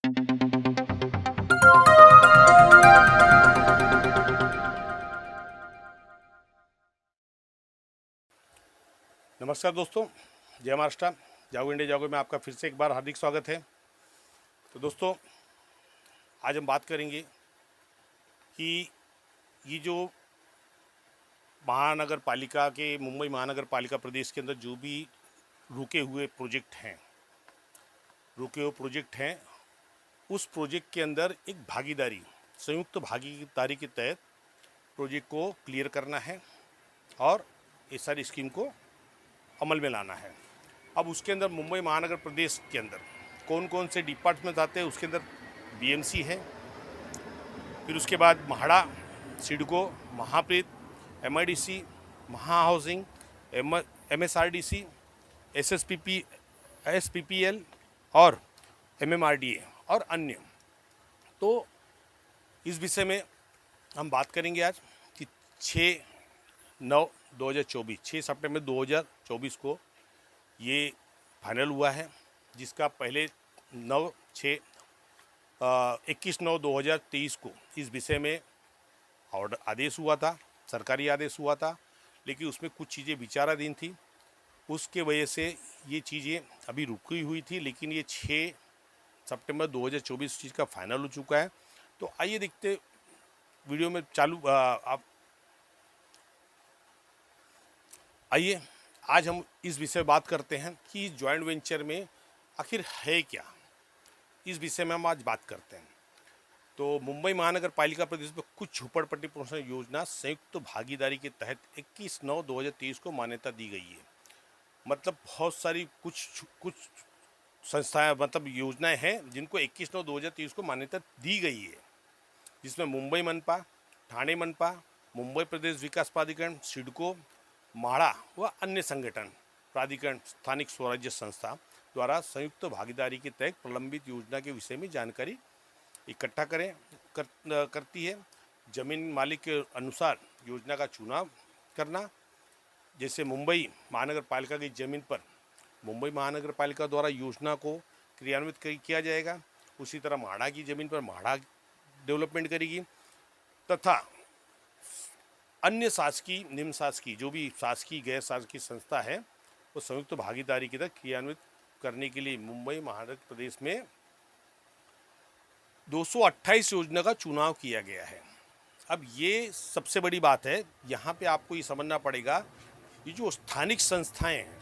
नमस्कार दोस्तों, जय महाराष्ट्र। जागो इंडिया जागो में आपका फिर से एक बार हार्दिक स्वागत है। तो दोस्तों, आज हम बात करेंगे कि ये जो महानगर पालिका के मुंबई महानगर पालिका प्रदेश के अंदर जो भी रुके हुए प्रोजेक्ट हैं उस प्रोजेक्ट के अंदर एक भागीदारी, संयुक्त भागीदारी के तहत प्रोजेक्ट को क्लियर करना है और इस सारी स्कीम को अमल में लाना है। अब उसके अंदर मुंबई महानगर प्रदेश के अंदर कौन कौन से डिपार्टमेंट आते हैं, उसके अंदर बीएमसी है, फिर उसके बाद म्हाडा, सिडको, महाप्रीत, एमआईडीसी, महा हाउसिंग, एमएसआरडीसी, एसपीपीएल और एमएमआरडीए और अन्य। तो इस विषय में हम बात करेंगे आज कि 6/9/2024 6 सितंबर 2024 को ये फाइनल हुआ है, जिसका पहले 21/9/2023 को इस विषय में ऑर्डर आदेश हुआ था, सरकारी आदेश हुआ था, लेकिन उसमें कुछ चीज़ें विचाराधीन थी। उसके वजह से ये चीज़ें अभी रुकी हुई थी, लेकिन ये 6 सितंबर 2024 चीज़ का फाइनल हो चुका है। तो आइए देखते वीडियो में आप आइए आज हम इस विषय में बात करते हैं कि जॉइंट वेंचर में आखिर है क्या। इस विषय में हम आज बात करते हैं। तो मुंबई महानगर पालिका प्रदेश में कुछ झोपड़पट्टी पुनर्वास योजना संयुक्त भागीदारी के तहत 21/9/2023 को मान्यता दी गई है। मतलब बहुत सारी कुछ संस्थाएं, मतलब योजनाएं हैं जिनको 21/9/2023 को मान्यता दी गई है, जिसमें मुंबई मनपा, ठाणे मनपा, मुंबई प्रदेश विकास प्राधिकरण, सिडको, म्हाडा व अन्य संगठन प्राधिकरण स्थानिक स्वराज्य संस्था द्वारा संयुक्त भागीदारी के तहत प्रलंबित योजना के विषय में जानकारी इकट्ठा करती है। जमीन मालिक के अनुसार योजना का चुनाव करना, जैसे मुंबई महानगर पालिका की ज़मीन पर मुंबई महानगर पालिका द्वारा योजना को क्रियान्वित किया जाएगा, उसी तरह म्हाडा की ज़मीन पर म्हाडा डेवलपमेंट करेगी तथा अन्य शासकीय, निम्न शासकीय, जो भी शासकीय गैर शासकीय संस्था है वो संयुक्त भागीदारी के तहत क्रियान्वित करने के लिए मुंबई महानगर प्रदेश में 228 योजना का चुनाव किया गया है। अब ये सबसे बड़ी बात है, यहाँ पे आपको ये समझना पड़ेगा, ये जो स्थानिक संस्थाएं हैं,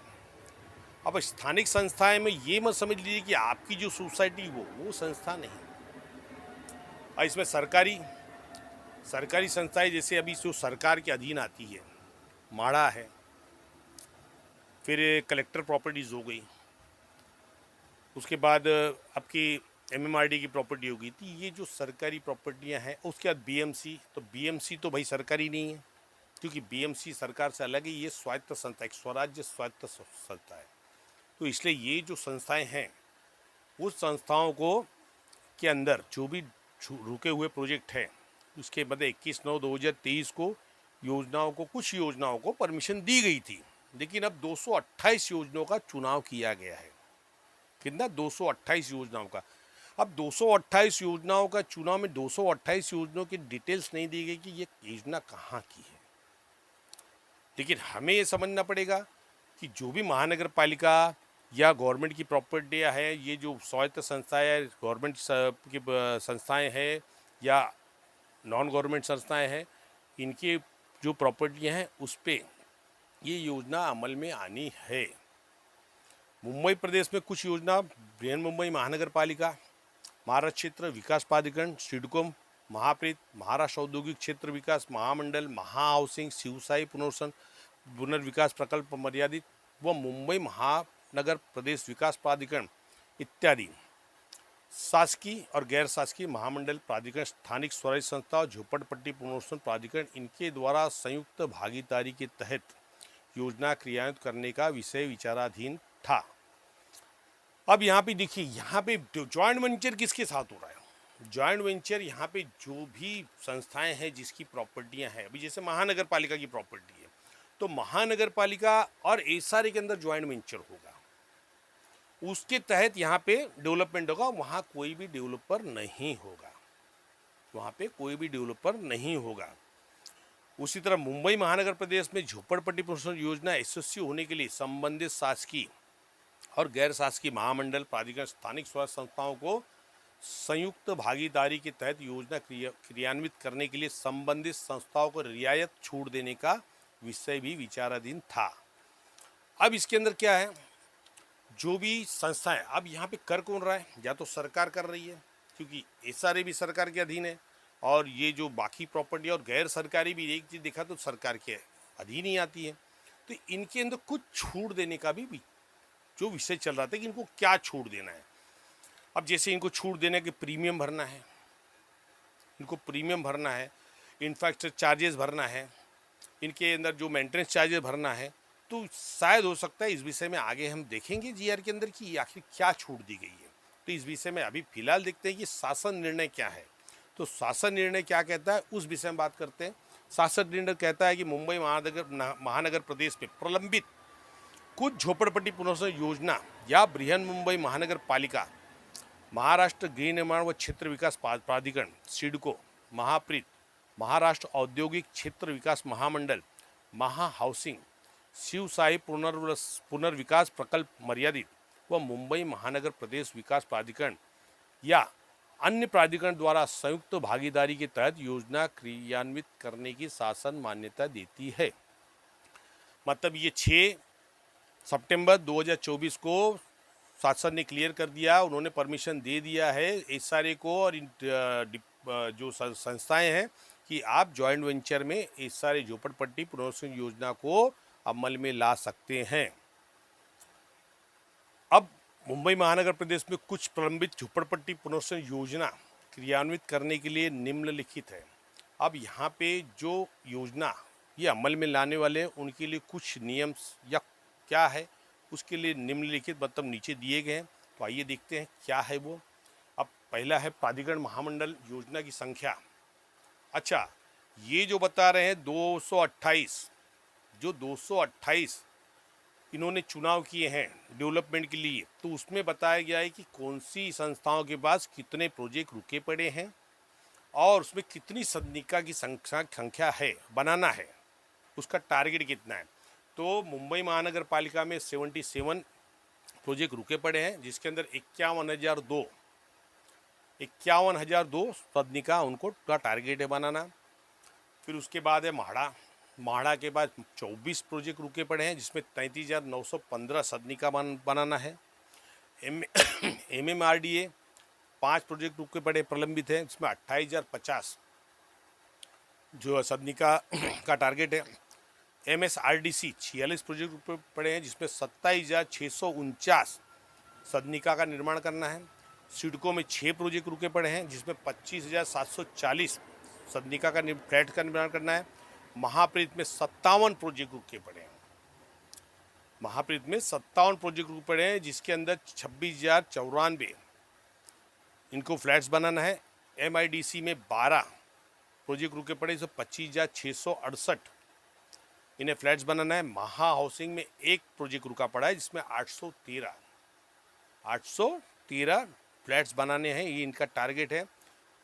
अब स्थानिक संस्थाएं में ये मत समझ लीजिए कि आपकी जो सोसाइटी वो संस्था नहीं। और इसमें सरकारी संस्थाएं, जैसे अभी जो सरकार के अधीन आती है, म्हाडा है, फिर कलेक्टर प्रॉपर्टीज़ हो गई, उसके बाद आपकी एमएमआरडी की प्रॉपर्टी होगी। तो ये जो सरकारी प्रॉपर्टियां हैं, उसके बाद बीएमसी, तो बीएमसी तो भाई सरकारी नहीं है, क्योंकि बीएमसी सरकार से अलग है, ये स्वायत्त संस्था, एक स्वराज्य स्वायत्त संस्था है। तो इसलिए ये जो संस्थाएं हैं, उस संस्थाओं को के अंदर जो भी रुके हुए प्रोजेक्ट हैं, उसके बाद 21/9/2023 को कुछ योजनाओं को परमिशन दी गई थी, लेकिन अब 228 योजनाओं का चुनाव किया गया है। कितना? 228 योजनाओं का। अब 228 योजनाओं का चुनाव में 228 योजनाओं की डिटेल्स नहीं दी गई कि ये योजना कहाँ की है। लेकिन हमें ये समझना पड़ेगा कि जो भी महानगर पालिका या गवर्नमेंट की प्रॉपर्टियाँ हैं, ये जो स्वायत्त संस्थाएं, गवर्नमेंट की संस्थाएं हैं या नॉन गवर्नमेंट संस्थाएं हैं, इनकी जो प्रॉपर्टियाँ हैं उस पर ये योजना अमल में आनी है। मुंबई प्रदेश में कुछ योजना बृहन मुंबई महानगर पालिका, महाराष्ट्र क्षेत्र विकास प्राधिकरण, सिडको, महाप्रीत, महाराष्ट्र औद्योगिक क्षेत्र विकास महामंडल, महा हाउसिंग, शिवसाई पुनर्विकास प्रकल्प मर्यादित व मुंबई महानगर प्रदेश विकास प्राधिकरण इत्यादि शासकीय और गैर शासकीय महामंडल प्राधिकरण, स्थानिक स्वराज्य संस्था और झोपड़पट्टी पुनर्वास प्राधिकरण, इनके द्वारा संयुक्त भागीदारी के तहत योजना क्रियान्वित करने का विषय विचाराधीन था। अब यहाँ पे देखिए, यहाँ पे जॉइंट वेंचर किसके साथ हो रहा है? जॉइंट वेंचर यहाँ पे जो भी संस्थाएं हैं जिसकी प्रॉपर्टियाँ हैं, अभी जैसे महानगर पालिका की प्रॉपर्टी है, तो महानगर पालिका और एसआरए के अंदर जॉइंट वेंचर होगा। उसके तहत यहाँ पे डेवलपमेंट होगा, वहाँ कोई भी डेवलपर नहीं होगा, वहाँ पे कोई भी डेवलपर नहीं होगा। उसी तरह मुंबई महानगर प्रदेश में झोपड़पट्टी पुनर्वास योजना यशस्वी होने के लिए संबंधित शासकीय और गैर शासकीय महामंडल, प्राधिकरण, स्थानिक स्वराज्य संस्थाओं को संयुक्त भागीदारी के तहत योजना क्रियान्वित करने के लिए संबंधित संस्थाओं को रियायत छूट देने का विषय भी विचाराधीन था। अब इसके अंदर क्या है, जो भी संस्थाएं, अब यहाँ पे कर कौन रहा है, या तो सरकार कर रही है क्योंकि एसआरए भी सरकार के अधीन है, और ये जो बाकी प्रॉपर्टी और गैर सरकारी भी एक चीज़ देखा तो सरकार के अधीन ही आती है। तो इनके अंदर कुछ छूट देने का भी जो विषय चल रहा था कि इनको क्या छूट देना है। अब जैसे इनको छूट देने के प्रीमियम भरना है, इनको प्रीमियम भरना है, इंफ्रास्ट्रक्चर चार्जेस भरना है, इनके अंदर जो मेंटेनेंस चार्जेस भरना है, तो शायद हो सकता है इस विषय में आगे हम देखेंगे जीआर के अंदर कि आखिर क्या छूट दी गई है। तो इस विषय में अभी फिलहाल देखते हैं कि शासन निर्णय क्या है। तो शासन निर्णय क्या कहता है उस विषय में बात करते हैं। शासन निर्णय कहता है कि मुंबई महानगर प्रदेश में प्रलंबित कुछ झोपड़पट्टी पुनर्वास योजना या बृहन मुंबई महानगर पालिका, महाराष्ट्र गृह निर्माण व क्षेत्र विकास प्राधिकरण सिडको, महाप्रीत, महाराष्ट्र औद्योगिक क्षेत्र विकास महामंडल, महा हाउसिंग, शिवशाही पुनर्विकास प्रकल्प मर्यादित व मुंबई महानगर प्रदेश विकास प्राधिकरण या अन्य प्राधिकरण द्वारा संयुक्त भागीदारी के तहत योजना क्रियान्वित करने की शासन मान्यता देती है। मतलब ये 6 सितंबर 2024 को शासन ने क्लियर कर दिया, उन्होंने परमिशन दे दिया है एसआरए को और जो संस्थाएं हैं कि आप जॉइंट वेंचर में एसआरए झोपड़पट्टी पुनर्वास योजना को अमल में ला सकते हैं। अब मुंबई महानगर प्रदेश में कुछ प्रलंबित झोपड़पट्टी पुनर्वास योजना क्रियान्वित करने के लिए निम्नलिखित है। अब यहाँ पे जो योजना ये अमल में लाने वाले हैं उनके लिए कुछ नियम या क्या है उसके लिए निम्नलिखित मतलब नीचे दिए गए हैं। तो आइए देखते हैं क्या है वो। अब पहला है प्राधिकरण महामंडल योजना की संख्या। अच्छा, ये जो बता रहे हैं 228, जो 228 इन्होंने चुनाव किए हैं डेवलपमेंट के लिए, तो उसमें बताया गया है कि कौन सी संस्थाओं के पास कितने प्रोजेक्ट रुके पड़े हैं और उसमें कितनी सदनिका की संख्या है बनाना है, उसका टारगेट कितना है। तो मुंबई महानगर पालिका में 77 प्रोजेक्ट रुके पड़े हैं, जिसके अंदर 51,002 सदनिका उनको का टारगेट है बनाना। फिर उसके बाद है माड़ा के बाद 24 प्रोजेक्ट रुके पड़े हैं, जिसमें 33,915 सदनिका बनाना है। MMRDA 5 प्रोजेक्ट रुके पड़े प्रलंबित हैं, जिसमें 28,050 जो सदनिका का टारगेट है। MSRDC 46 प्रोजेक्ट रुके पड़े हैं, जिसमें 27,649 सदनिका का निर्माण करना है। सिडको में 6 प्रोजेक्ट रुके पड़े हैं, जिसमें 25,740 सदनिका का फ्लैट का निर्माण करना है। महाप्रीत में 57 प्रोजेक्ट रुके पड़े हैं, महाप्रीत में 57 प्रोजेक्ट रुके पड़े हैं, जिसके अंदर 26,094 इनको फ्लैट्स बनाना है। MIDC में 12 प्रोजेक्ट रुके पड़े, इसमें 25,668 इन्हें फ्लैट्स बनाना है। महा हाउसिंग में 1 प्रोजेक्ट रुका पड़ा है, जिसमें 813 फ्लैट्स बनाने हैं, ये इनका टारगेट है।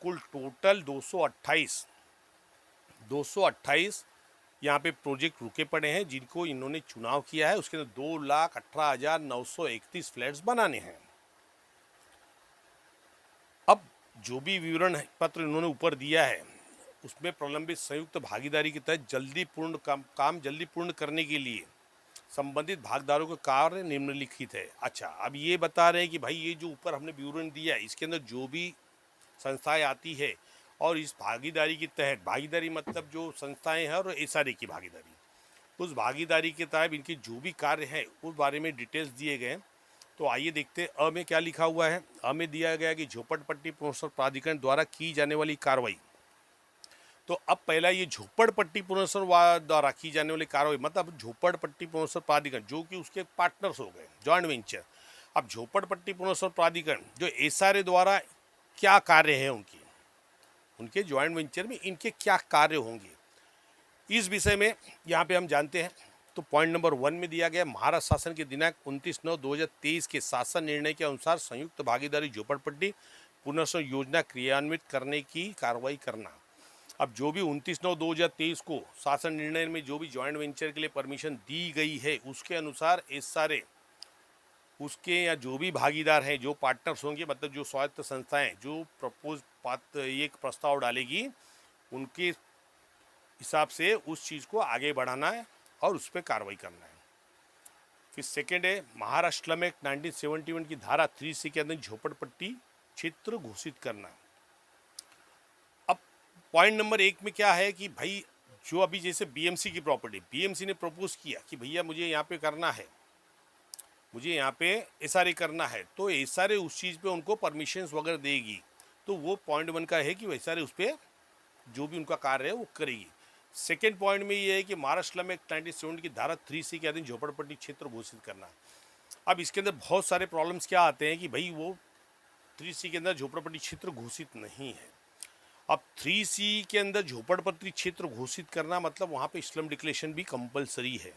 कुल टोटल 228 यहाँ पे प्रोजेक्ट रुके पड़े हैं, जिनको इन्होंने चुनाव किया है। उसके अंदर 2,18,931 फ्लैट्स बनाने हैं। अब जो भी विवरण पत्र इन्होंने ऊपर दिया है उसमें प्रलंबित संयुक्त भागीदारी के तहत काम जल्दी पूर्ण करने के लिए संबंधित भागीदारों का कार्य निम्नलिखित है। अच्छा, अब ये बता रहे हैं कि भाई ये जो ऊपर हमने विवरण दिया है इसके अंदर जो भी संस्थाएं आती है और इस भागीदारी के तहत, भागीदारी मतलब जो संस्थाएं हैं और एसआरए की भागीदारी, उस भागीदारी के तहत इनके जो भी कार्य हैं उस बारे में डिटेल्स दिए गए हैं। तो आइए देखते हैं अ में क्या लिखा हुआ है। अ में दिया गया कि झोपड़पट्टी पुनर्वास प्राधिकरण द्वारा की जाने वाली कार्रवाई। तो अब पहला ये झोपड़पट्टी पुनर्वास द्वारा की जाने वाली कार्रवाई मतलब झोपड़पट्टी पुनर्वास प्राधिकरण जो कि उसके पार्टनर्स हो गए, जॉइंट वेंचर। अब झोपड़पट्टी पुनर्वास प्राधिकरण जो एसआरए द्वारा क्या कार्य है उनके जॉइंट वेंचर में इनके क्या कार्य होंगे, इस विषय में यहाँ पे हम जानते हैं तो पॉइंट नंबर 1 में दिया गया, महाराष्ट्र शासन के दिनांक 29/9/2023 के शासन निर्णय के अनुसार संयुक्त भागीदारी झोपड़पट्टी पुनर्वास योजना क्रियान्वित करने की कार्रवाई करना। अब जो भी 29/9/2023 को शासन निर्णय में जो भी जॉइंट वेंचर के लिए परमिशन दी गई है, उसके अनुसार ये सारे उसके या जो भी भागीदार हैं, जो पार्टनर्स होंगे, मतलब जो स्वायत्त संस्थाएं जो एक प्रस्ताव डालेगी, उनके हिसाब से उस चीज़ को आगे बढ़ाना है और उस पर कार्रवाई करना है। फिर सेकेंड है, महाराष्ट्र में 1971 की धारा 3C के अंदर झोपड़पट्टी क्षेत्र घोषित करना। अब पॉइंट नंबर 1 में क्या है कि भाई जो अभी जैसे बीएमसी की प्रॉपर्टी, बीएमसी ने प्रपोज किया कि भैया मुझे यहाँ पे करना है, मुझे यहाँ पे एसआरए करना है, तो एसआरए उस चीज़ पे उनको परमिशंस वगैरह देगी। तो वो पॉइंट 1 का है कि एसआरए उस पर जो भी उनका कार्य है वो करेगी। सेकेंड पॉइंट में ये है कि महाराष्ट्र में 1970 की धारा 3C के अधीन झोपड़पट्टी क्षेत्र घोषित करना। अब इसके अंदर बहुत सारे प्रॉब्लम्स क्या आते हैं कि भाई वो 3C के अंदर झोपड़पट्टी क्षेत्र घोषित नहीं है। अब 3C के अंदर झोपड़पट्टी क्षेत्र घोषित करना मतलब वहाँ पे स्लम डिक्लेरेशन भी कंपलसरी है।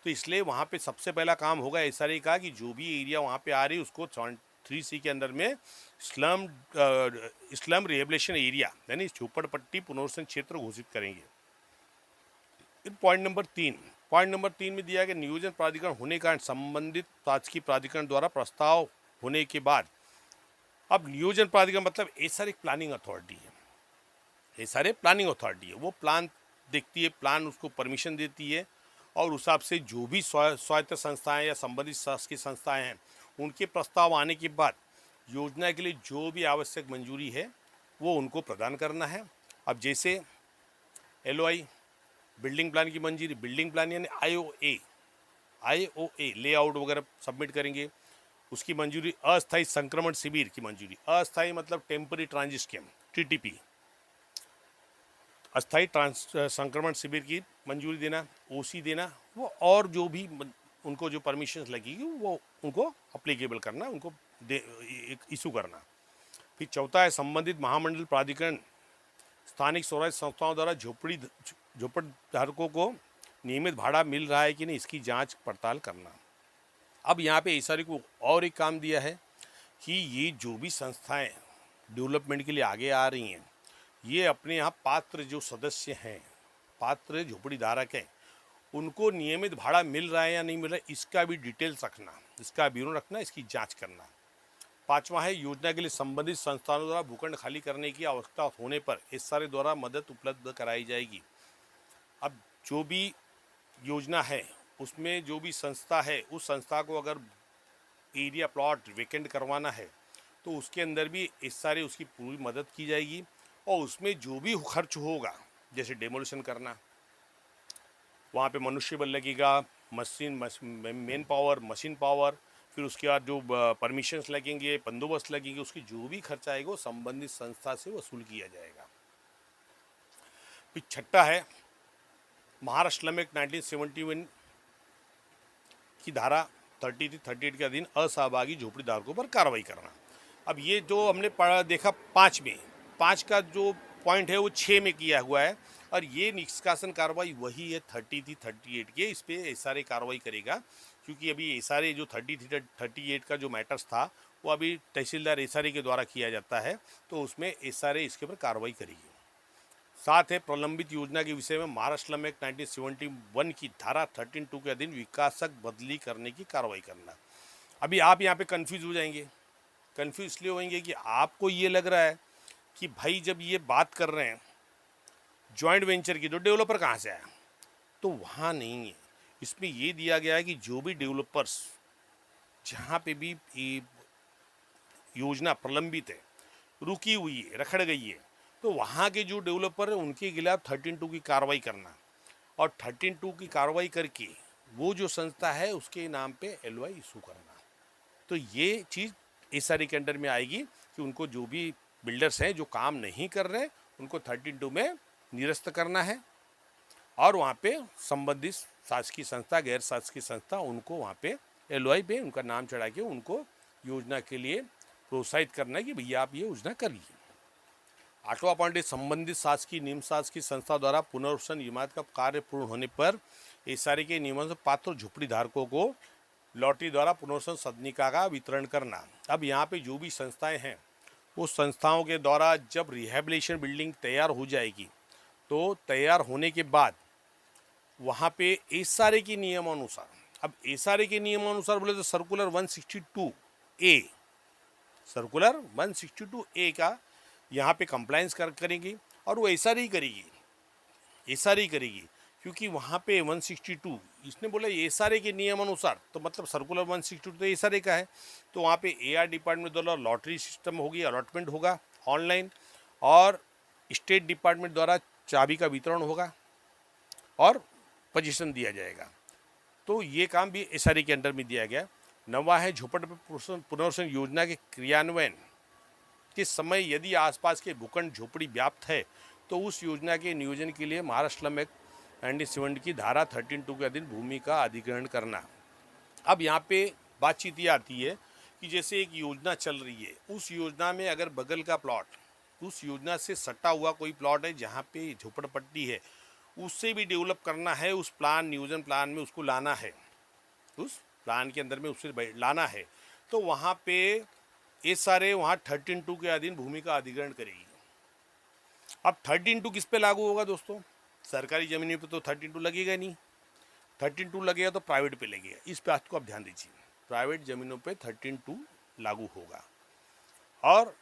तो इसलिए वहाँ पे सबसे पहला काम होगा एसआरए का कि जो भी एरिया वहाँ पे आ रही है उसको 3C के अंदर में स्लम रिहेबिलिटेशन एरिया यानी झोपड़पट्टी पुनर्वास क्षेत्र घोषित करेंगे। पॉइंट नंबर 3 में दिया गया, नियोजन प्राधिकरण होने का संबंधित शासकीय प्राधिकरण द्वारा प्रस्ताव होने के बाद, अब नियोजन प्राधिकरण मतलब एसआरए प्लानिंग अथॉरिटी है, एसआरए प्लानिंग अथॉरिटी है, वो प्लान देखती है, प्लान उसको परमिशन देती है और उस हिसाब से जो भी स्वायत्त संस्थाएं या संबंधित शासकीय संस्थाएं हैं, उनके प्रस्ताव आने के बाद योजना के लिए जो भी आवश्यक मंजूरी है वो उनको प्रदान करना है। अब जैसे एलओआई, बिल्डिंग प्लान की मंजूरी, बिल्डिंग प्लान यानी आईओए लेआउट वगैरह सबमिट करेंगे, उसकी मंजूरी। अस्थायी संक्रमण शिविर की मंजूरी, अस्थायी मतलब टेम्पररी ट्रांजिट स्कीम टीटीपी, अस्थायी संक्रमण शिविर की मंजूरी देना, ओसी देना, वो और जो भी उनको जो परमिशंस लगेगी वो उनको अप्लीकेबल करना, उनको इशू करना। फिर चौथा है, संबंधित महामंडल प्राधिकरण स्थानिक स्वराज्य संस्थाओं द्वारा झोपड़धारकों को नियमित भाड़ा मिल रहा है कि नहीं, इसकी जांच पड़ताल करना। अब यहाँ पे एसआरए को और एक काम दिया है कि ये जो भी संस्थाएं डेवलपमेंट के लिए आगे आ रही हैं, ये अपने यहाँ पात्र जो सदस्य हैं, पात्र झोपड़ी धारक हैं, उनको नियमित भाड़ा मिल रहा है या नहीं मिल रहा है, इसका भी डिटेल्स रखना, इसका ब्यूरो रखना, इसकी जांच करना। पांचवा है, योजना के लिए संबंधित संस्थानों द्वारा भूखंड खाली करने की आवश्यकता होने पर एसआरए द्वारा मदद उपलब्ध कराई जाएगी। अब जो भी योजना है उसमें जो भी संस्था है, उस संस्था को अगर एरिया प्लॉट वेकेंट करवाना है तो उसके अंदर भी एसआरए उसकी पूरी मदद की जाएगी और उसमें जो भी खर्च होगा, जैसे डेमोलिशन करना, वहाँ पे मनुष्य बल लगेगा, मेन पावर, मशीन पावर, फिर उसके बाद जो परमिशंस लगेंगे, बंदोबस्त लगेंगे, उसकी जो भी खर्चा आएगा वो संबंधित संस्था से वसूल किया जाएगा। फिर छठा है, महाराष्ट्र में 1971 की धारा 38 के अधीन असहभागी झोपड़ीधारकों पर कार्रवाई करना। अब ये जो हमने देखा 5 का जो पॉइंट है वो 6 में किया हुआ है और ये निष्कासन कार्रवाई वही है 38 के, इस पर एसआरए कार्रवाई करेगा, क्योंकि अभी एसआरए जो 38 का जो मैटर्स था वो अभी तहसीलदार एसआरए के द्वारा किया जाता है, तो उसमें एसआरए इसके ऊपर कार्रवाई करेगी। साथ है, प्रलंबित योजना के विषय में महाराष्ट्र में 1971 की धारा 13(2) के अधीन विकासक बदली करने की कार्रवाई करना। अभी आप यहाँ पे कंफ्यूज हो जाएंगे, कंफ्यूज इसलिए होंगे कि आपको ये लग रहा है कि भाई जब ये बात कर रहे हैं जॉइंट वेंचर की, तो डेवलपर कहाँ से आया, तो वहाँ नहीं है। इसमें ये दिया गया है कि जो भी डेवलपर्स जहाँ पे भी योजना प्रलंबित है, रुकी हुई है, रखड़ गई है, तो वहाँ के जो डेवलपर है उनके खिलाफ 13(2) की कार्रवाई करना और 13(2) की कार्रवाई करके वो जो संस्था है उसके नाम पे एलओआई इशू करना। तो ये चीज़ एसआरए के अंडर में आएगी कि उनको जो भी बिल्डर्स हैं जो काम नहीं कर रहे उनको 13(2) में निरस्त करना है और वहाँ पे संबंधित शासकीय संस्था, गैर शासकीय संस्था, उनको वहाँ पे एलओआई पे उनका नाम चढ़ा के उनको योजना के लिए प्रोत्साहित करना है कि भैया आप ये योजना करिए। 8वां पॉइंट है, संबंधित शासकीय निम्न शासकीय संस्था द्वारा पुनर्वासन इमारत का कार्य पूर्ण होने पर एसआरए के नियमों से पात्र झोपड़ी धारकों को लॉटरी द्वारा पुनर्वसन सदनिका का वितरण करना। अब यहाँ पे जो भी संस्थाएं हैं उस संस्थाओं के द्वारा जब रिहैबिलिटेशन बिल्डिंग तैयार हो जाएगी तो तैयार होने के बाद वहाँ पे एसआरए के नियमानुसार, अब एसआरए के नियमानुसार बोले तो सर्कुलर 162 ए, सर्कुलर 162 ए का यहाँ पे कंप्लायंस करेंगे और वो एसआरए करेगी, एसआरए करेगी, क्योंकि वहाँ पे 162 इसने बोला एसआरए के नियमानुसार, तो मतलब सर्कुलर 162 तो एसआरए का है, तो वहाँ पे एआर डिपार्टमेंट द्वारा लॉटरी सिस्टम होगी, अलॉटमेंट होगा ऑनलाइन, और स्टेट डिपार्टमेंट द्वारा चाबी का वितरण होगा और पोजीशन दिया जाएगा। तो ये काम भी एसआरए के अंडर में दिया गया। नवा है झोपड़पट्टी पुनर्वसन योजना के क्रियान्वयन के समय यदि आसपास के भूखंड झोपड़ी व्याप्त है तो उस योजना के नियोजन के लिए महाराष्ट्र श्रम एक्ट 1970 की धारा 13(2) के अधीन भूमि का अधिग्रहण करना। अब यहाँ पे बातचीत ये आती है कि जैसे एक योजना चल रही है, उस योजना में अगर बगल का प्लॉट, उस योजना से सटा हुआ कोई प्लॉट है जहाँ पे झोपड़पट्टी है, उससे भी डेवलप करना है, उस प्लान नियोजन प्लान में उसको लाना है, उस प्लान के अंदर में उससे लाना है, तो वहाँ पे एसआरए वहाँ 13(2) के अधीन भूमि का अधिग्रहण करेगी। अब 13(2) किस पे लागू होगा दोस्तों? सरकारी ज़मीन पे तो 13(2) लगेगा नहीं, 13(2) लगेगा तो प्राइवेट पे लगेगा। इस बात को आप ध्यान दीजिए, प्राइवेट ज़मीनों पे 13(2) लागू होगा और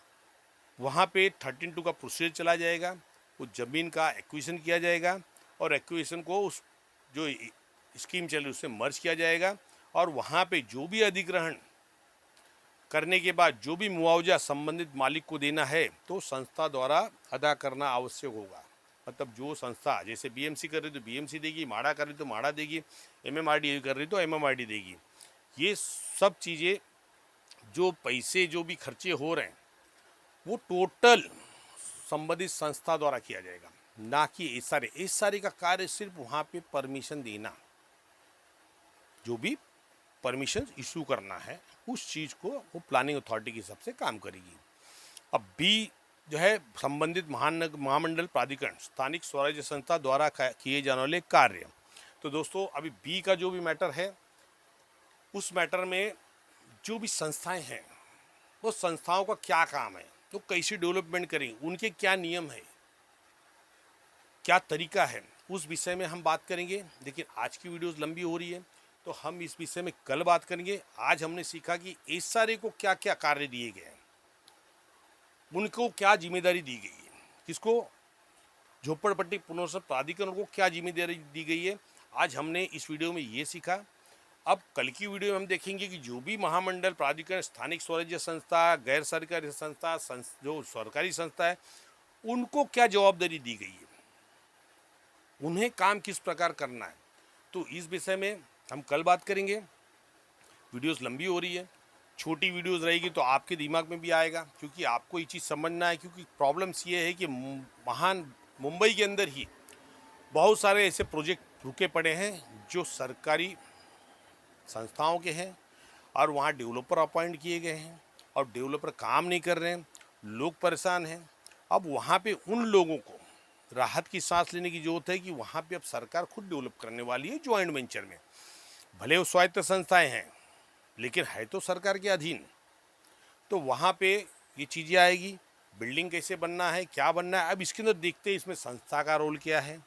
वहाँ पे 13(2) का प्रोसीजर चला जाएगा, उस ज़मीन का एक्विजिशन किया जाएगा और एक्विजिशन को उस जो स्कीम चल रही है उससे मर्ज किया जाएगा और वहाँ पे जो भी अधिग्रहण करने के बाद जो भी मुआवजा संबंधित मालिक को देना है तो संस्था द्वारा अदा करना आवश्यक होगा। मतलब जो संस्था जैसे बीएमसी कर रही तो बीएमसी देगी, माड़ा कर रही तो माड़ा देगी, एमएमआरडी कर रही तो एमएमआरडी देगी। ये सब चीज़ें जो पैसे जो भी खर्चे हो रहे हैं वो टोटल संबंधित संस्था द्वारा किया जाएगा, ना कि एसआरए। एसआरए का कार्य सिर्फ वहाँ पे परमिशन देना, जो भी परमिशन इशू करना है उस चीज़ को वो प्लानिंग अथॉरिटी के हिसाब से काम करेगी। अब बी जो है संबंधित महामंडल प्राधिकरण स्थानिक स्वराज्य संस्था द्वारा किए जाने वाले कार्य। तो दोस्तों अभी बी का जो भी मैटर है उस मैटर में जो भी संस्थाएं हैं वो संस्थाओं का क्या काम है, तो कैसे डेवलपमेंट करें, उनके क्या नियम है, क्या तरीका है, उस विषय में हम बात करेंगे। लेकिन आज की वीडियोस लंबी हो रही है तो हम इस विषय में कल बात करेंगे। आज हमने सीखा कि एसआरए को क्या क्या कार्य दिए गए हैं, उनको क्या जिम्मेदारी दी गई है, किसको झोपड़पट्टी पुनर्वसन प्राधिकरण को क्या जिम्मेदारी दी गई है। आज हमने इस वीडियो में ये सीखा। अब कल की वीडियो में हम देखेंगे कि जो भी महामंडल प्राधिकरण स्थानिक स्वराज्य संस्था गैर सरकारी संस्था जो सरकारी संस्था है उनको क्या जवाबदारी दी गई है, उन्हें काम किस प्रकार करना है, तो इस विषय में हम कल बात करेंगे। वीडियोस लंबी हो रही है, छोटी वीडियोस रहेगी तो आपके दिमाग में भी आएगा, क्योंकि आपको ये चीज़ समझना है। क्योंकि प्रॉब्लम्स ये है कि मुंबई के अंदर ही बहुत सारे ऐसे प्रोजेक्ट रुके पड़े हैं जो सरकारी संस्थाओं के हैं और वहाँ डेवलपर अपॉइंट किए गए हैं और डेवलपर काम नहीं कर रहे हैं, लोग परेशान हैं। अब वहाँ पे उन लोगों को राहत की सांस लेने की जरूरत है कि वहाँ पे अब सरकार खुद डेवलप करने वाली है जॉइंट वेंचर में। भले वो स्वायत्त संस्थाएं हैं लेकिन है तो सरकार के अधीन। तो वहाँ पे ये चीज़ें आएगी, बिल्डिंग कैसे बनना है, क्या बनना है। अब इसके अंदर देखते हैं इसमें संस्था का रोल क्या है,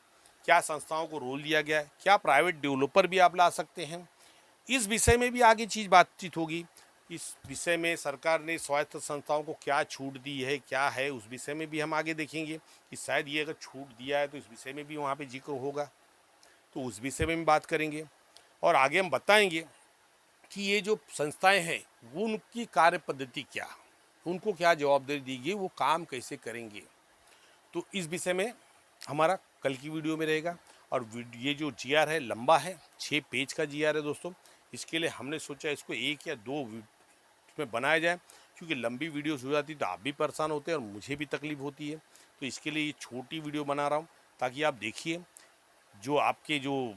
क्या संस्थाओं को रोल दिया गया है, क्या प्राइवेट डेवलपर भी आप ला सकते हैं। इस विषय में भी आगे चीज़ बातचीत होगी। इस विषय में सरकार ने स्वायत्त संस्थाओं को क्या छूट दी है, क्या है, उस विषय में भी हम आगे देखेंगे कि शायद ये अगर छूट दिया है तो इस विषय में भी वहाँ पे जिक्र होगा, तो उस विषय में भी बात करेंगे। और आगे हम बताएंगे कि ये जो संस्थाएं हैं वो उनकी कार्य पद्धति क्या, उनको क्या जवाबदारी दी गई, वो काम कैसे करेंगे। तो इस विषय में हमारा कल की वीडियो में रहेगा। और ये जो जीआर है लंबा है, 6 पेज का जीआर है दोस्तों। इसके लिए हमने सोचा इसको 1 या 2 में बनाया जाए, क्योंकि लंबी वीडियोस हो जाती तो आप भी परेशान होते हैं और मुझे भी तकलीफ होती है। तो इसके लिए ये छोटी वीडियो बना रहा हूँ ताकि आप देखिए जो आपके जो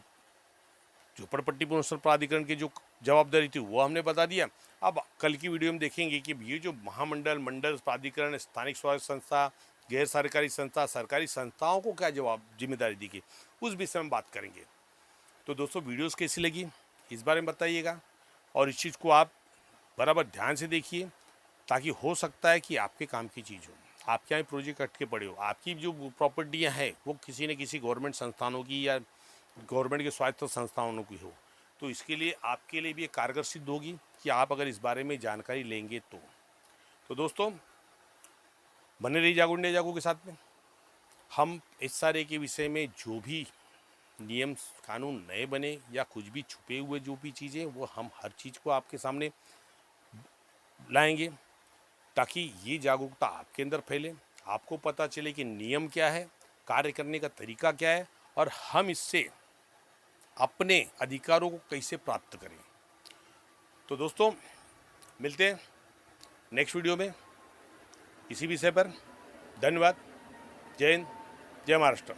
झोपड़पट्टी पुनर्वसन प्राधिकरण की जो जवाबदारी थी वो हमने बता दिया। अब कल की वीडियो में देखेंगे कि ये जो महामंडल मंडल प्राधिकरण स्थानिक स्वायत्त संस्था गैर सरकारी संस्था सरकारी संस्थाओं को क्या जिम्मेदारी दी गई, उस विषय में बात करेंगे। तो दोस्तों वीडियोस कैसी लगी इस बारे में बताइएगा, और इस चीज़ को आप बराबर ध्यान से देखिए, ताकि हो सकता है कि आपके काम की चीज़ हो, आपके यहाँ प्रोजेक्ट अटके पड़े हो, आपकी जो प्रॉपर्टियाँ हैं वो किसी न किसी गवर्नमेंट संस्थानों की या गवर्नमेंट के स्वायत्त संस्थानों की हो, तो इसके लिए आपके लिए भी एक कारगर सिद्ध होगी कि आप अगर इस बारे में जानकारी लेंगे तो दोस्तों बने रहिए जागो इंडिया जागो के साथ में। हम इस सारे के विषय में जो भी नियम कानून नए बने या कुछ भी छुपे हुए जो भी चीज़ें, वो हम हर चीज़ को आपके सामने लाएंगे, ताकि ये जागरूकता आपके अंदर फैले, आपको पता चले कि नियम क्या है, कार्य करने का तरीका क्या है, और हम इससे अपने अधिकारों को कैसे प्राप्त करें। तो दोस्तों मिलते हैं नेक्स्ट वीडियो में इसी विषय पर। धन्यवाद। जय हिंद, जय महाराष्ट्र।